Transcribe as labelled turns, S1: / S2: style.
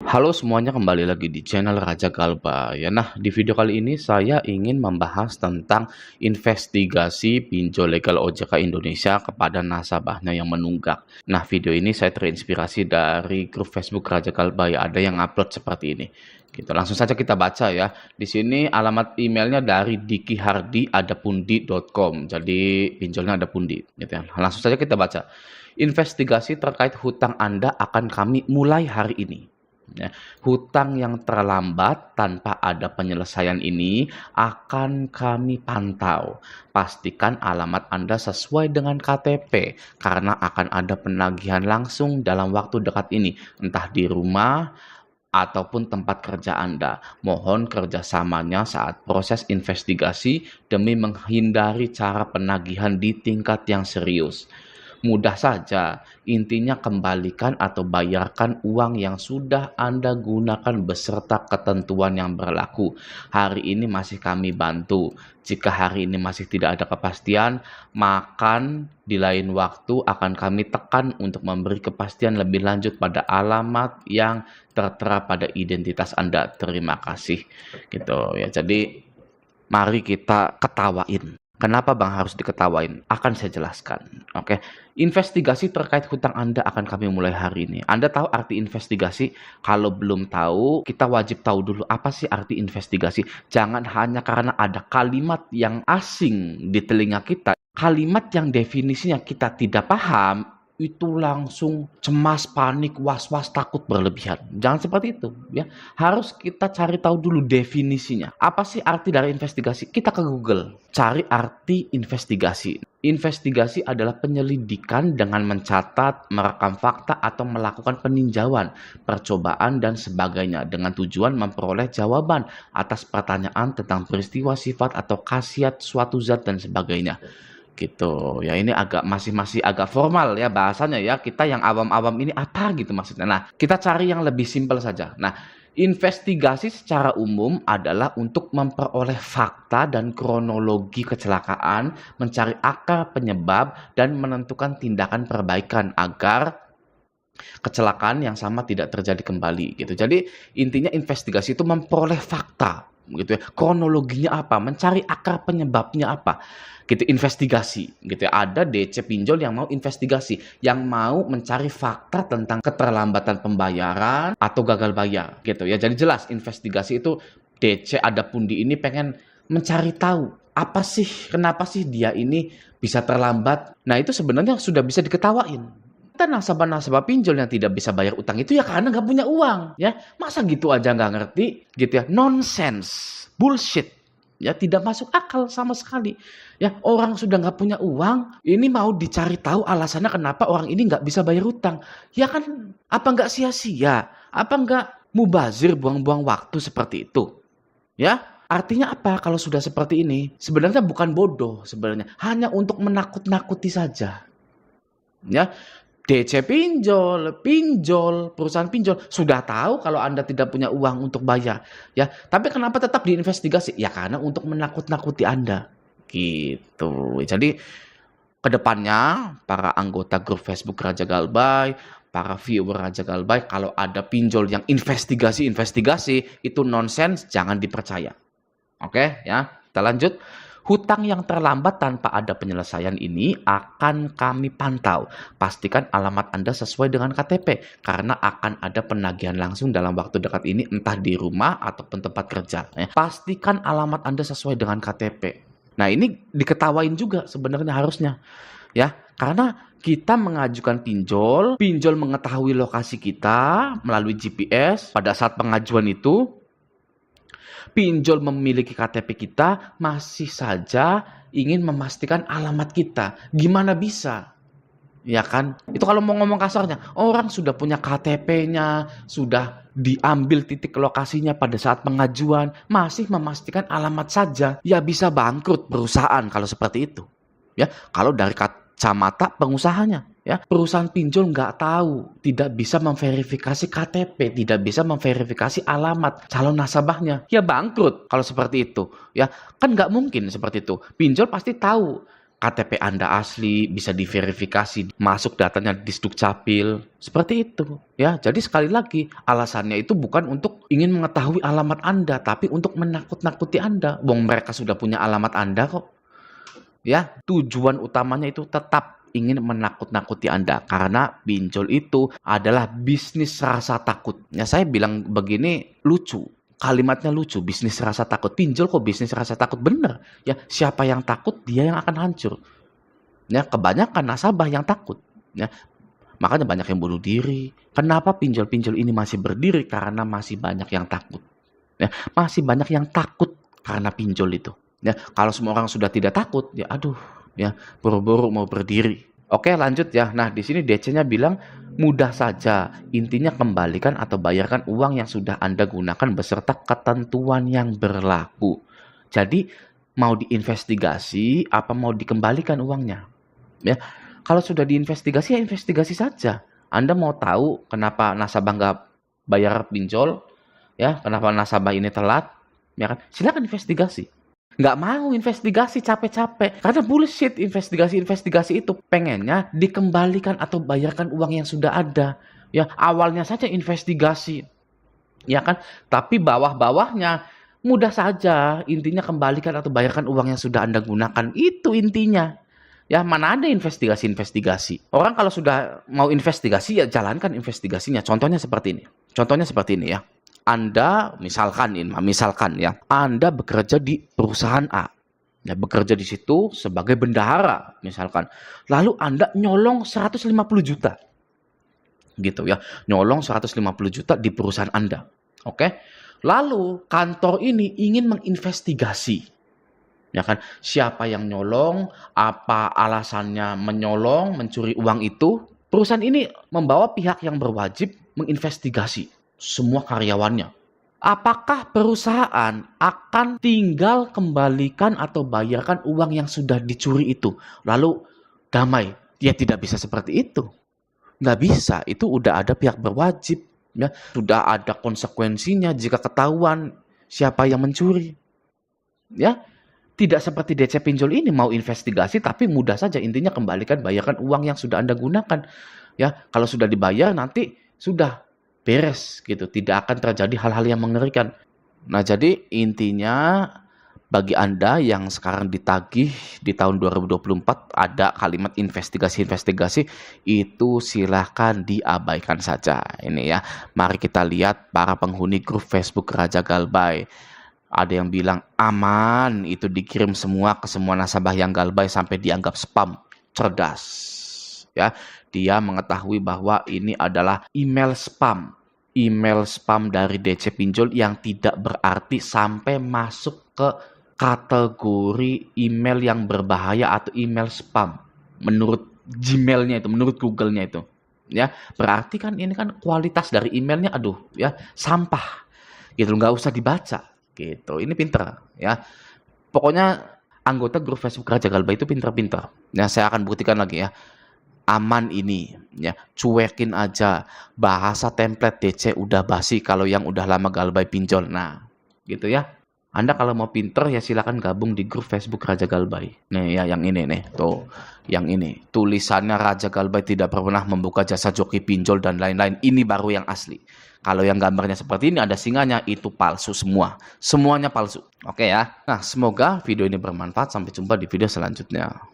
S1: Halo semuanya, kembali lagi di channel Raja Kalba ya. Nah, di video kali ini saya ingin membahas tentang investigasi pinjol legal OJK Indonesia kepada nasabahnya yang menunggak. Nah, video ini saya terinspirasi dari grup Facebook Raja Kalba ya, ada yang upload seperti ini. Gitu. Langsung saja kita baca ya. Di sini alamat emailnya dari dikihardi@pundi.com. Jadi pinjolnya ada pundi gitu ya. Langsung saja kita baca. Investigasi terkait hutang Anda akan kami mulai hari ini. Ya, hutang yang terlambat tanpa ada penyelesaian ini akan kami pantau. Pastikan alamat Anda sesuai dengan KTP karena akan ada penagihan langsung dalam waktu dekat ini, entah di rumah ataupun tempat kerja Anda. Mohon kerjasamanya saat proses investigasi demi menghindari cara penagihan di tingkat yang serius. Mudah saja, intinya kembalikan atau bayarkan uang yang sudah Anda gunakan beserta ketentuan yang berlaku. Hari ini masih kami bantu. Jika hari ini masih tidak ada kepastian, maka di lain waktu akan kami tekan untuk memberi kepastian lebih lanjut pada alamat yang tertera pada identitas Anda. Terima kasih. Gitu ya. Jadi mari kita ketawain. Kenapa Bang harus diketawain? Akan saya jelaskan. Oke. Investigasi terkait hutang Anda akan kami mulai hari ini. Anda tahu arti investigasi? Kalau belum tahu, kita wajib tahu dulu apa sih arti investigasi. Jangan hanya karena ada kalimat yang asing di telinga kita, kalimat yang definisinya kita tidak paham, itu langsung cemas, panik, was-was, takut berlebihan. Jangan seperti itu ya. Harus kita cari tahu dulu definisinya. Apa sih arti dari investigasi? Kita ke Google, cari arti investigasi. Investigasi adalah penyelidikan dengan mencatat, merekam fakta atau melakukan peninjauan, percobaan dan sebagainya dengan tujuan memperoleh jawaban atas pertanyaan tentang peristiwa, sifat atau khasiat suatu zat dan sebagainya. Gitu ya, ini masih agak formal ya bahasanya ya, kita yang awam-awam ini apa gitu maksudnya. Nah, kita cari yang lebih simpel saja. Nah, investigasi secara umum adalah untuk memperoleh fakta dan kronologi kecelakaan, mencari akar penyebab dan menentukan tindakan perbaikan agar kecelakaan yang sama tidak terjadi kembali gitu. Jadi intinya investigasi itu memperoleh fakta gitu ya. Kronologinya apa? Mencari akar penyebabnya apa? Gitu, investigasi gitu ya. Ada DC pinjol yang mau investigasi, yang mau mencari fakta tentang keterlambatan pembayaran atau gagal bayar gitu ya. Jadi jelas investigasi itu DC ada pundi ini pengen mencari tahu apa sih, kenapa sih dia ini bisa terlambat. Nah, itu sebenarnya sudah bisa diketawain. Kita nasabah-nasabah pinjol yang tidak bisa bayar utang itu ya karena nggak punya uang ya. Masa gitu aja nggak ngerti gitu ya. Nonsense, bullshit ya, tidak masuk akal sama sekali ya. Orang sudah nggak punya uang, ini mau dicari tahu alasannya kenapa orang ini nggak bisa bayar utang ya kan. Apa nggak sia-sia, apa nggak mubazir buang-buang waktu seperti itu ya. Artinya apa kalau sudah seperti ini? Sebenarnya bukan bodoh, sebenarnya hanya untuk menakut-nakuti saja ya. DC pinjol, perusahaan pinjol sudah tahu kalau Anda tidak punya uang untuk bayar, ya. Tapi kenapa tetap diinvestigasi? Ya karena untuk menakut-nakuti Anda, gitu. Jadi kedepannya para anggota grup Facebook Raja Galbay, para viewer Raja Galbay, kalau ada pinjol yang investigasi itu nonsens, jangan dipercaya. Oke, ya. Kita lanjut. Hutang yang terlambat tanpa ada penyelesaian ini akan kami pantau. Pastikan alamat Anda sesuai dengan KTP karena akan ada penagihan langsung dalam waktu dekat ini, entah di rumah ataupun tempat kerja. Pastikan alamat Anda sesuai dengan KTP. Nah, ini diketawain juga sebenarnya harusnya. Ya, karena kita mengajukan pinjol mengetahui lokasi kita melalui GPS pada saat pengajuan itu. Pinjol memiliki KTP kita, masih saja ingin memastikan alamat kita. Gimana bisa? Ya kan? Itu kalau mau ngomong kasarnya, orang sudah punya KTP-nya, sudah diambil titik lokasinya pada saat pengajuan, masih memastikan alamat saja. Ya bisa bangkrut perusahaan kalau seperti itu. Ya, kalau dari kacamata pengusahanya, ya, perusahaan pinjol nggak tahu, tidak bisa memverifikasi KTP, tidak bisa memverifikasi alamat calon nasabahnya, ya bangkrut kalau seperti itu, ya kan nggak mungkin seperti itu. Pinjol pasti tahu KTP Anda asli, bisa diverifikasi, masuk datanya di Dukcapil, seperti itu ya. Jadi sekali lagi, alasannya itu bukan untuk ingin mengetahui alamat Anda, tapi untuk menakut-nakuti Anda. Wong mereka sudah punya alamat Anda kok. Ya, tujuan utamanya itu tetap ingin menakut-nakuti Anda karena pinjol itu adalah bisnis rasa takut. Ya, saya bilang begini lucu. Kalimatnya lucu, bisnis rasa takut. Pinjol kok bisnis rasa takut? Bener. Ya, siapa yang takut, dia yang akan hancur. Ya, kebanyakan nasabah yang takut. Ya, makanya banyak yang bunuh diri. Kenapa pinjol-pinjol ini masih berdiri? Karena masih banyak yang takut. Ya, masih banyak yang takut karena pinjol itu. Ya, kalau semua orang sudah tidak takut, ya aduh, ya buru-buru mau berdiri. Oke, lanjut ya. Nah, di sini DC-nya bilang mudah saja. Intinya kembalikan atau bayarkan uang yang sudah Anda gunakan beserta ketentuan yang berlaku. Jadi, mau diinvestigasi apa mau dikembalikan uangnya? Ya, kalau sudah diinvestigasi ya investigasi saja. Anda mau tahu kenapa nasabah nggak bayar pinjol? Ya, kenapa nasabah ini telat? Ya kan? Silakan investigasi. Nggak mau investigasi capek-capek. Karena bullshit investigasi-investigasi itu. Pengennya dikembalikan atau bayarkan uang yang sudah ada. Ya, awalnya saja investigasi. Ya kan? Tapi bawah-bawahnya mudah saja. Intinya kembalikan atau bayarkan uang yang sudah Anda gunakan. Itu intinya. Ya, mana ada investigasi-investigasi. Orang kalau sudah mau investigasi, ya jalankan investigasinya. Contohnya seperti ini ya. Anda misalkan ya, Anda bekerja di perusahaan A. Ya, bekerja di situ sebagai bendahara misalkan. Lalu Anda nyolong 150 juta. Gitu ya. Nyolong 150 juta di perusahaan Anda. Oke? Lalu kantor ini ingin menginvestigasi. Ya kan? Siapa yang nyolong, apa alasannya menyolong, mencuri uang itu? Perusahaan ini membawa pihak yang berwajib menginvestigasi semua karyawannya. Apakah perusahaan akan tinggal kembalikan atau bayarkan uang yang sudah dicuri itu? Lalu damai? Ya tidak bisa seperti itu. Nggak bisa, itu udah ada pihak berwajib. Ya, sudah ada konsekuensinya jika ketahuan siapa yang mencuri. Ya, tidak seperti DC pinjol ini mau investigasi tapi mudah saja, intinya kembalikan, bayarkan uang yang sudah Anda gunakan. Ya, kalau sudah dibayar nanti sudah beres gitu, tidak akan terjadi hal-hal yang mengerikan. Nah, jadi intinya bagi Anda yang sekarang ditagih di tahun 2024 ada kalimat investigasi-investigasi, itu silahkan diabaikan saja. Ini ya, mari kita lihat para penghuni grup Facebook Raja Galbay. Ada yang bilang aman, itu dikirim semua ke semua nasabah yang Galbay sampai dianggap spam. Cerdas. Ya, dia mengetahui bahwa ini adalah email spam dari DC pinjol yang tidak berarti sampai masuk ke kategori email yang berbahaya atau email spam menurut Gmail-nya itu, menurut Google-nya itu. Ya, berarti kan ini kan kualitas dari emailnya aduh ya sampah. Gitu, nggak usah dibaca gitu. Ini pinter ya. Pokoknya anggota grup Facebook Raja Galbay itu pinter-pinter. Nah, saya akan buktikan lagi ya. Aman ini ya, cuekin aja, bahasa template DC udah basi kalau yang udah lama Galbay pinjol. Nah gitu ya, Anda kalau mau pinter ya silakan gabung di grup Facebook Raja Galbay. Nih ya, yang ini nih tuh, yang ini tulisannya Raja Galbay tidak pernah membuka jasa joki pinjol dan lain-lain. Ini baru yang asli. Kalau yang gambarnya seperti ini ada singanya, itu palsu semua, semuanya palsu. Oke ya. Nah, semoga video ini bermanfaat. Sampai jumpa di video selanjutnya.